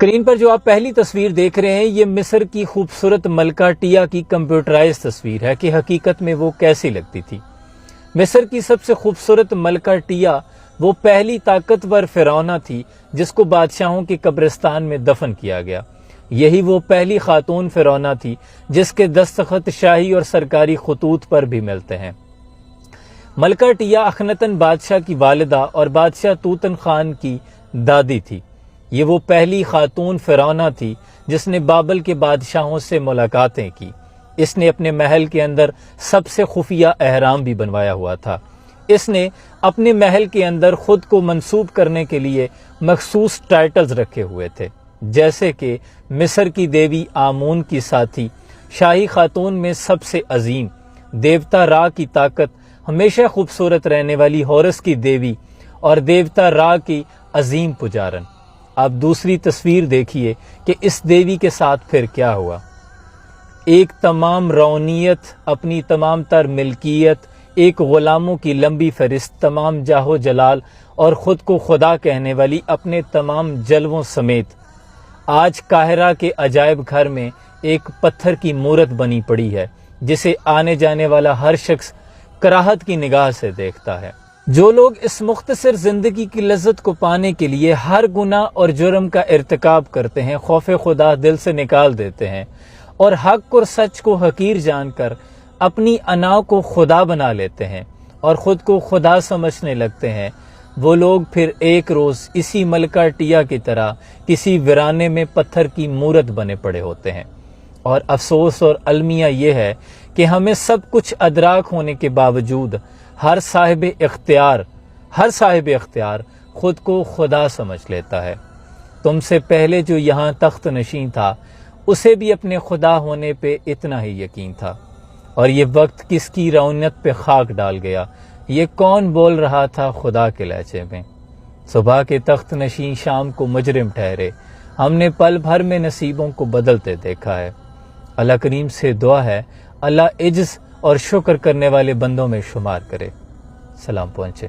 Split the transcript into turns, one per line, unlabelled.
Screen پر جو آپ پہلی تصویر دیکھ رہے ہیں یہ مصر کی خوبصورت ملکہ ٹیا کی کمپیوٹرائز تصویر ہے کہ حقیقت میں وہ کیسی لگتی تھی۔ مصر کی سب سے خوبصورت ملکہ ٹیا وہ پہلی طاقتور فرعونہ تھی جس کو بادشاہوں کے قبرستان میں دفن کیا گیا۔ یہی وہ پہلی خاتون فرعونہ تھی جس کے دستخط شاہی اور سرکاری خطوط پر بھی ملتے ہیں۔ ملکہ ٹیا اخناتن بادشاہ کی والدہ اور بادشاہ توتن خان کی دادی تھی۔ یہ وہ پہلی خاتون فرعونہ تھی جس نے بابل کے بادشاہوں سے ملاقاتیں کی۔ اس نے اپنے محل کے اندر سب سے خفیہ احرام بھی بنوایا ہوا تھا۔ اس نے اپنے محل کے اندر خود کو منسوب کرنے کے لیے مخصوص ٹائٹلز رکھے ہوئے تھے، جیسے کہ مصر کی دیوی آمون کی ساتھی، شاہی خاتون میں سب سے عظیم، دیوتا را کی طاقت، ہمیشہ خوبصورت رہنے والی ہورس کی دیوی اور دیوتا را کی عظیم پجارن۔ آپ دوسری تصویر دیکھیے کہ اس دیوی کے ساتھ پھر کیا ہوا۔ ایک تمام رونیت، اپنی تمام تر ملکیت، ایک غلاموں کی لمبی فہرست، تمام جاہ و جلال اور خود کو خدا کہنے والی اپنے تمام جلووں سمیت آج قاہرہ کے عجائب گھر میں ایک پتھر کی مورت بنی پڑی ہے جسے آنے جانے والا ہر شخص کراہت کی نگاہ سے دیکھتا ہے۔ جو لوگ اس مختصر زندگی کی لذت کو پانے کے لیے ہر گناہ اور جرم کا ارتکاب کرتے ہیں، خوف خدا دل سے نکال دیتے ہیں اور حق اور سچ کو حقیر جان کر اپنی انا کو خدا بنا لیتے ہیں اور خود کو خدا سمجھنے لگتے ہیں، وہ لوگ پھر ایک روز اسی ملکہ ٹیا کی طرح کسی ویرانے میں پتھر کی مورت بنے پڑے ہوتے ہیں۔ اور افسوس اور المیہ یہ ہے کہ ہمیں سب کچھ ادراک ہونے کے باوجود ہر صاحب اختیار خود کو خدا سمجھ لیتا ہے۔ تم سے پہلے جو یہاں تخت نشین تھا اسے بھی اپنے خدا ہونے پہ اتنا ہی یقین تھا، اور یہ وقت کس کی رونت پہ خاک ڈال گیا، یہ کون بول رہا تھا خدا کے لہجے میں۔ صبح کے تخت نشین شام کو مجرم ٹھہرے، ہم نے پل بھر میں نصیبوں کو بدلتے دیکھا ہے۔ اللہ کریم سے دعا ہے اللہ عجز اور شکر کرنے والے بندوں میں شمار کرے۔ سلام پہنچے۔